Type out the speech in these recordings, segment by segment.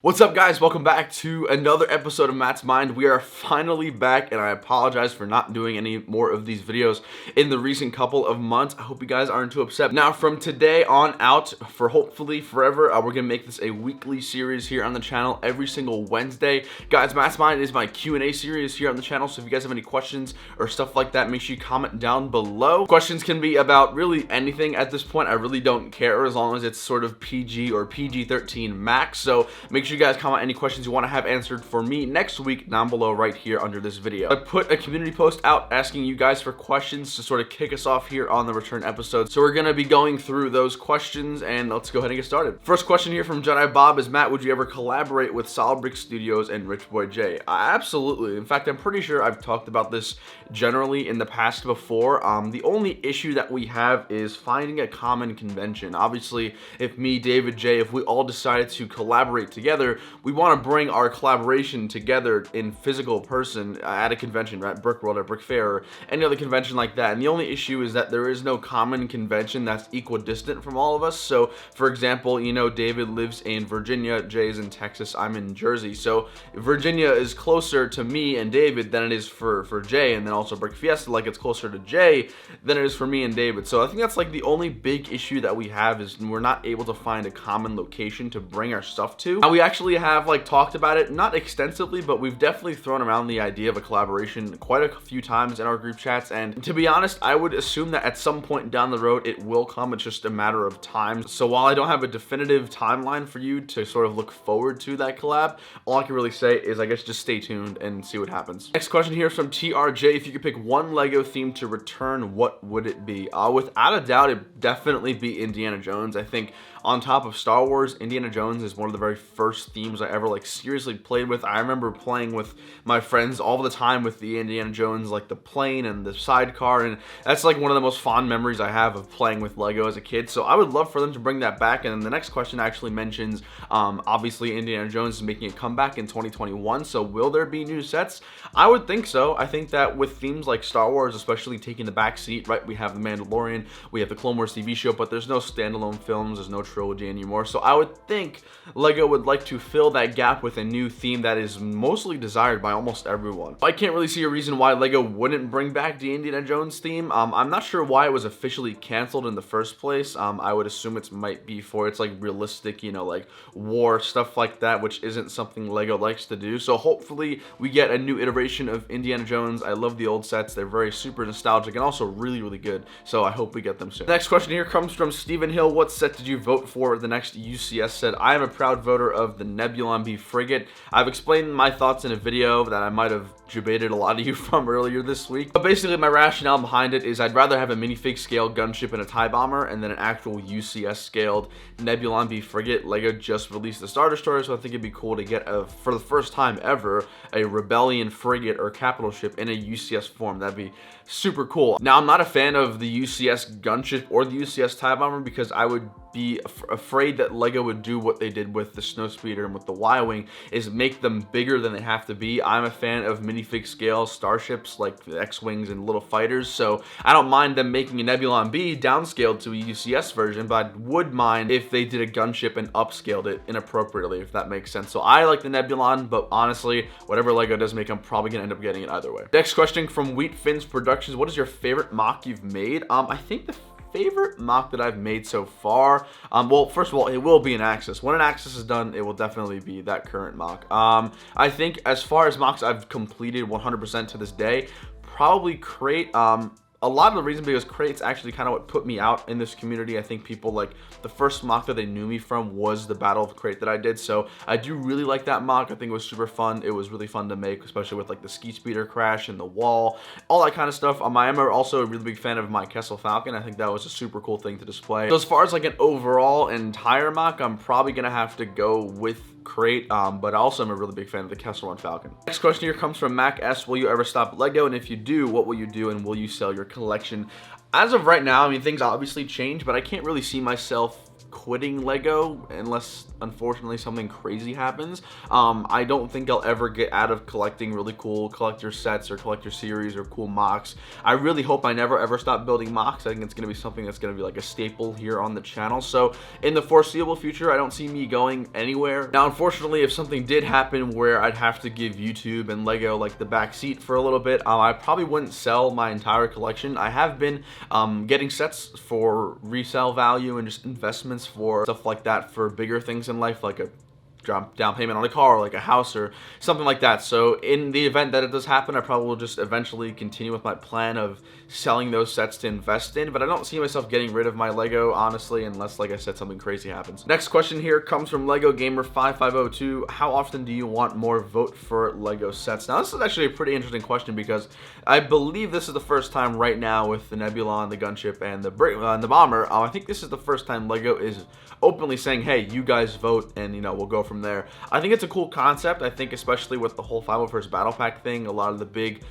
What's up, guys? Welcome back to another episode of Matt's Mind. We are finally back, and I apologize for not doing any more of these videos in the recent couple of months. I hope you guys aren't too upset. Now, from today on out, for hopefully forever, we're gonna make this a weekly series here on the channel every single Wednesday. Guys, Matt's Mind is my Q&A series here on the channel, so if you guys have any questions or stuff like that, make sure you comment down below. Questions can be about really anything at this point. I really don't care as long as it's sort of PG or PG-13 max, so make sure you guys comment any questions you want to have answered for me next week down below right here under this video. I put a community post out asking you guys for questions to sort of kick us off here on the return episode. So we're going to be going through those questions, and let's go ahead and get started. First question here from Jedi Bob is, Matt, would you ever collaborate with Solid Brick Studios and Rich Boy J? Absolutely. In fact, I'm pretty sure I've talked about this generally in the past before. The only issue that we have is finding a common convention. Obviously, if me, David, Jay, if we all decided to collaborate together, we want to bring our collaboration together in physical person at a convention, right? Brick World or Brick Fair or any other convention like that. And the only issue is that there is no common convention that's equidistant from all of us. So, for example, you know, David lives in Virginia, Jay's in Texas, I'm in Jersey. So Virginia is closer to me and David than it is for Jay, and then also Brick Fiesta, like it's closer to Jay than it is for me and David. So I think that's like the only big issue that we have is we're not able to find a common location to bring our stuff to. Now, we actually have like talked about it, not extensively, but we've definitely thrown around the idea of a collaboration quite a few times in our group chats, and to be honest, I would assume that at some point down the road it will come. It's just a matter of time. So while I don't have a definitive timeline for you to sort of look forward to that collab, all I can really say is I guess just stay tuned and see what happens. Next question here is from TRJ. If you could pick one Lego theme to return, what would it be? Without a doubt, it'd definitely be Indiana Jones. I think on top of Star Wars, Indiana Jones is one of the very first themes I ever like seriously played with. I remember playing with my friends all the time with the Indiana Jones, like the plane and the sidecar, and that's like one of the most fond memories I have of playing with Lego as a kid. So I would love for them to bring that back. And then the next question actually mentions, obviously Indiana Jones is making a comeback in 2021. So will there be new sets? I would think so. I think that with themes like Star Wars, especially taking the back seat, right? We have The Mandalorian, we have the Clone Wars TV show, but there's no standalone films, there's no trilogy anymore. So I would think Lego would like to fill that gap with a new theme that is mostly desired by almost everyone. I can't really see a reason why Lego wouldn't bring back the Indiana Jones theme. I'm not sure why it was officially canceled in the first place. I would assume it might be for it's like realistic, you know, like war stuff like that, which isn't something Lego likes to do. So hopefully we get a new iteration of Indiana Jones. I love the old sets. They're very super nostalgic and also really, really good. So I hope we get them soon. The next question here comes from Stephen Hill. What set did you vote for the next UCS set? I am a proud voter of the Nebulon B frigate. I've explained my thoughts in a video that I might have debated a lot of you from earlier this week. But basically my rationale behind it is I'd rather have a minifig scale gunship and a TIE bomber and then an actual UCS scaled Nebulon B frigate. Lego just released the Star Destroyer, so I think it'd be cool to get for the first time ever, a Rebellion frigate or capital ship in a UCS form. That'd be super cool. Now, I'm not a fan of the UCS gunship or the UCS TIE bomber because I would be afraid that Lego would do what they did with the Snowspeeder and with the Y-Wing, is make them bigger than they have to be. I'm a fan of minifig scale starships like the X-Wings and little fighters, so I don't mind them making a Nebulon B downscaled to a UCS version, but I would mind if they did a gunship and upscaled it inappropriately, if that makes sense. So I like the Nebulon, but honestly, whatever Lego does make, I'm probably gonna end up getting it either way. Next question from Wheat Fins Productions. What is your favorite mock you've made? I think the favorite mock that I've made so far, well, first of all, it will be an Axis. When an Axis is done, it will definitely be that current mock. I think as far as mocks I've completed 100% to this day, probably Crate. A lot of the reason because Crate's actually kind of what put me out in this community. I think people like the first mock that they knew me from was the Battle of Crate that I did. So I do really like that mock. I think it was super fun. It was really fun to make, especially with like the ski speeder crash and the wall, all that kind of stuff. I am also a really big fan of my Kessel Falcon. I think that was a super cool thing to display. So as far as like an overall entire mock, I'm probably gonna have to go with Crate, but also I'm a really big fan of the Kessel Run Falcon. Next question here comes from Mac S. Will you ever stop Lego? And if you do, what will you do? And will you sell your collection? As of right now, I mean, things obviously change, but I can't really see myself quitting Lego unless unfortunately something crazy happens. I don't think I'll ever get out of collecting really cool collector sets or collector series or cool mocks. I really hope I never ever stop building mocks. I think it's going to be something that's going to be like a staple here on the channel. So in the foreseeable future, I don't see me going anywhere. Now, unfortunately, if something did happen where I'd have to give YouTube and Lego like the back seat for a little bit, I probably wouldn't sell my entire collection. I have been getting sets for resale value and just investments for stuff like that for bigger things in life, like a down payment on a car, or like a house or something like that. So in the event that it does happen, I probably will just eventually continue with my plan of selling those sets to invest in, but I don't see myself getting rid of my Lego, honestly, unless, like I said, something crazy happens. Next question here comes from Lego Gamer 5502. How often do you want more vote for Lego sets? Now, this is actually a pretty interesting question because I believe this is the first time right now with the Nebulon, the gunship, and the bomber. I think this is the first time Lego is openly saying, hey, you guys vote, and we'll go from there. I think it's a cool concept. I think especially with the whole 501st Battle Pack thing, a lot of the big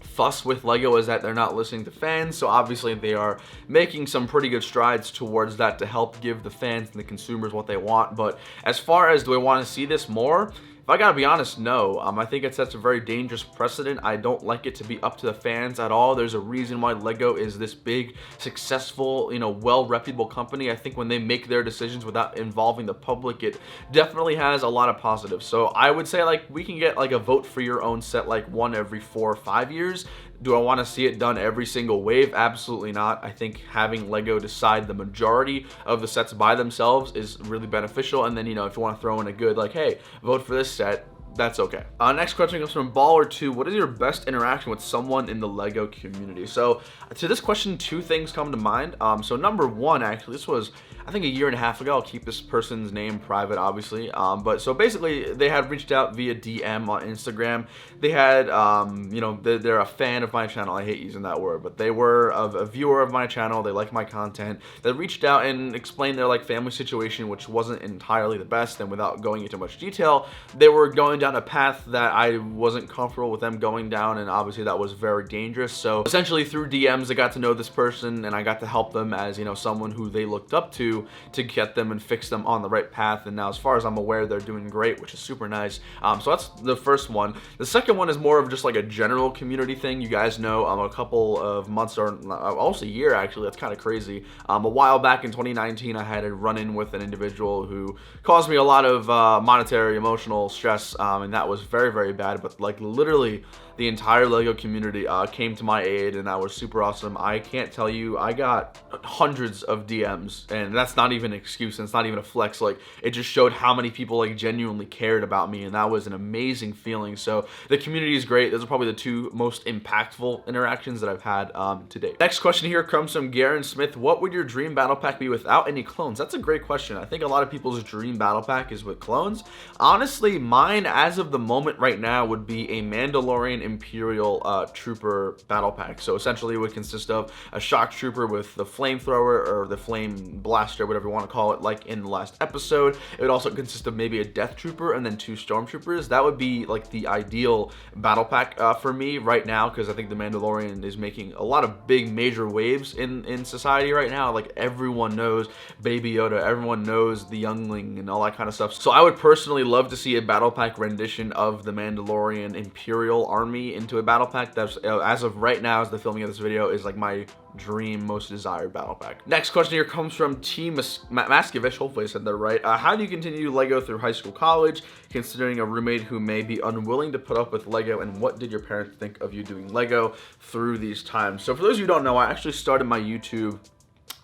fuss with Lego is that they're not listening to fans, so obviously they are making some pretty good strides towards that to help give the fans and the consumers what they want. But as far as do I want to see this more, if I gotta be honest, no. I think it sets a very dangerous precedent. I don't like it to be up to the fans at all. There's a reason why Lego is this big, successful, well-reputable company. I think when they make their decisions without involving the public, it definitely has a lot of positives. So I would say, like, we can get like a vote for your own set like one every 4 or 5 years. Do I want to see it done every single wave? Absolutely not. I think having Lego decide the majority of the sets by themselves is really beneficial. And then, if you want to throw in a good, like, hey, vote for this set, that's okay. Next question comes from Baller2. What is your best interaction with someone in the Lego community? So to this question, 2 things come to mind. So number 1, actually, this was, I think, a year and a half ago. I'll keep this person's name private, obviously. But so basically, they had reached out via DM on Instagram. They had, they're a fan of my channel. I hate using that word, but they were a viewer of my channel. They like my content. They reached out and explained their family situation, which wasn't entirely the best. And without going into much detail, they were going down a path that I wasn't comfortable with them going down, and obviously that was very dangerous. So essentially through DMs, I got to know this person, and I got to help them as someone who they looked up to get them and fix them on the right path. And now, as far as I'm aware, they're doing great, which is super nice. So that's the first one. The second one is more of just like a general community thing. You guys know, a couple of months, or almost a year actually, that's kind of crazy. A while back in 2019, I had a run-in with an individual who caused me a lot of monetary, emotional stress, and that was very, very bad. But like literally the entire Lego community came to my aid, and that was super awesome. I can't tell you, I got hundreds of DMs, and that's not even an excuse, and it's not even a flex. Like, it just showed how many people like genuinely cared about me, and that was an amazing feeling. So the community is great. Those are probably the 2 most impactful interactions that I've had to date. Next question here comes from Garen Smith. What would your dream battle pack be without any clones? That's a great question. I think a lot of people's dream battle pack is with clones. Honestly, mine as of the moment right now would be a Mandalorian Imperial Trooper battle pack. So essentially it would consist of a shock trooper with the flamethrower or the flame blaster, whatever you want to call it, like in the last episode. It would also consist of maybe a death trooper and then 2 stormtroopers. That would be like the ideal battle pack for me right now, because I think the Mandalorian is making a lot of big major waves in society right now. Like, everyone knows Baby Yoda, everyone knows the Youngling and all that kind of stuff. So I would personally love to see a battle pack rendition of the Mandalorian Imperial Army into a battle pack. That's as of right now, as the filming of this video, is like my dream, most desired battle pack. Next question here comes from T. Maskovich. Hopefully I said that right. How do you continue Lego through high school, college, considering a roommate who may be unwilling to put up with Lego, and what did your parents think of you doing Lego through these times? So for those of you who don't know, I actually started my YouTube,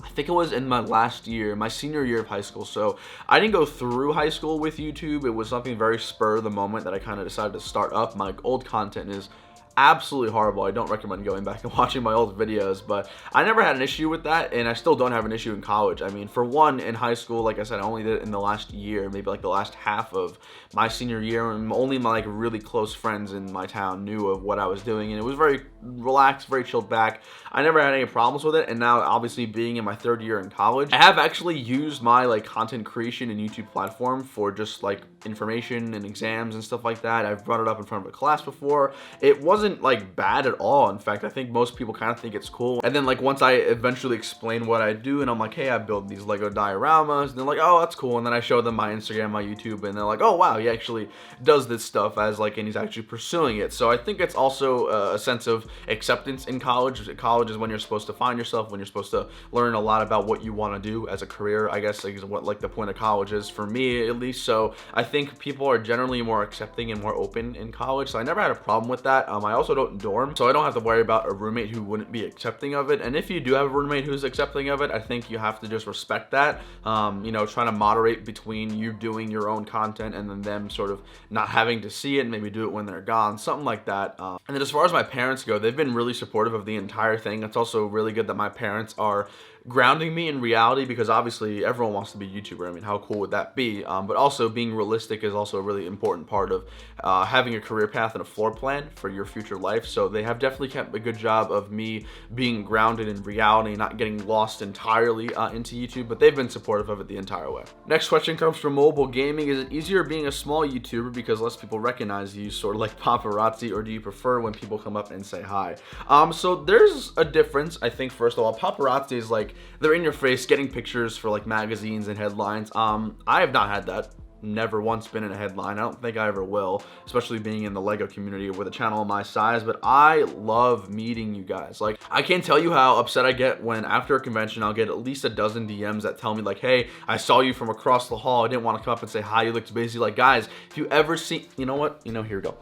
I think it was in my last year, my senior year of high school. So I didn't go through high school with YouTube. It was something very spur of the moment that I kind of decided to start up. My old content is absolutely horrible. I don't recommend going back and watching my old videos, but I never had an issue with that, and I still don't have an issue in college. I mean, for one, in high school, like I said, I only did it in the last year, maybe like the last half of my senior year, and only my like really close friends in my town knew of what I was doing, and it was very relaxed, very chilled back. I never had any problems with it. And now, obviously, being in my 3rd year in college, I have actually used my like content creation and YouTube platform for just like information and exams and stuff like that. I've brought it up in front of a class before. It wasn't wasn't like bad at all. In fact, I think most people kind of think it's cool. And then like once I eventually explain what I do and I'm like, hey, I build these Lego dioramas, and they're like, oh, that's cool. And then I show them my Instagram, my YouTube, and they're like, oh wow, he actually does this stuff as like, and he's actually pursuing it. So I think it's also a sense of acceptance in college. College is when you're supposed to find yourself, when you're supposed to learn a lot about what you want to do as a career, I guess, is what like the point of college is for me at least. So I think people are generally more accepting and more open in college. So I never had a problem with that. I also don't dorm, so I don't have to worry about a roommate who wouldn't be accepting of it. And if you do have a roommate who's accepting of it, I think you have to just respect that. You know, trying to moderate between you doing your own content and then them sort of not having to see it, maybe do it when they're gone, something like that. And then as far as my parents go, they've been really supportive of the entire thing. It's also really good that my parents are grounding me in reality, because obviously everyone wants to be a YouTuber. I mean, how cool would that be? But also being realistic is also a really important part of having a career path and a floor plan for your future life. So they have definitely kept a good job of me being grounded in reality, not getting lost entirely into YouTube, but they've been supportive of it the entire way. Next question comes from Mobile Gaming. Is it easier being a small YouTuber because less people recognize you, sort of like paparazzi, or do you prefer when people come up and say hi? So there's a difference. I think first of all, paparazzi is like, they're in your face getting pictures for like magazines and headlines. I have not had that. Never once been in a headline. I don't think I ever will, especially being in the Lego community with a channel my size. But I love meeting you guys. Like, I can't tell you how upset I get when after a convention I'll get at least a dozen DMs that tell me like, hey, I saw you from across the hall, I didn't want to come up and say hi, you looked busy. Like, guys, if you ever see, you know what, here we go.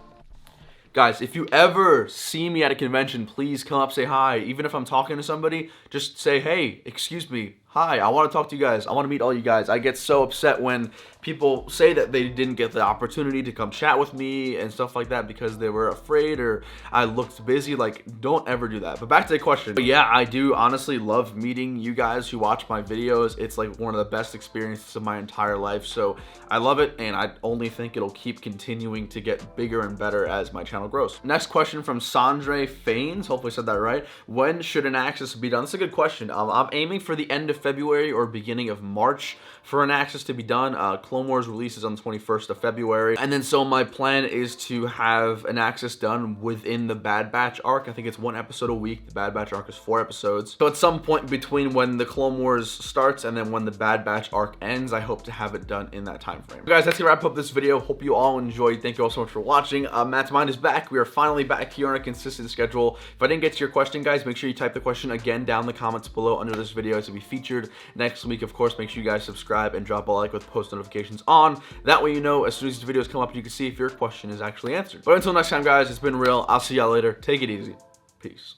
Guys, if you ever see me at a convention, please come up, say hi. Even if I'm talking to somebody, just say, hey, excuse me, hi, I want to talk to you guys. I want to meet all you guys. I get so upset when people say that they didn't get the opportunity to come chat with me and stuff like that because they were afraid or I looked busy. Like, don't ever do that. But back to the question. But yeah, I do honestly love meeting you guys who watch my videos. It's like one of the best experiences of my entire life. So I love it, and I only think it'll keep continuing to get bigger and better as my channel grows. Next question from Sandre Faines. Hopefully I said that right. When should an access be done? That's a good question. I'm aiming for the end of February or beginning of March for an access to be done. Clone Wars releases on the 21st of February. And then so my plan is to have an access done within the Bad Batch arc. I think it's 1 episode a week. The Bad Batch arc is 4 episodes. So at some point between when the Clone Wars starts and then when the Bad Batch arc ends, I hope to have it done in that time frame. Guys, that's gonna wrap up this video. Hope you all enjoyed. Thank you all so much for watching. Matt's Mind is back. We are finally back here on a consistent schedule. If I didn't get to your question, guys, make sure you type the question again down in the comments below under this video to be featured next week. Of course, make sure you guys subscribe and drop a like with post notifications on. That way you know as soon as these videos come up, you can see if your question is actually answered. But until next time, guys, it's been real. I'll see y'all later. Take it easy. Peace.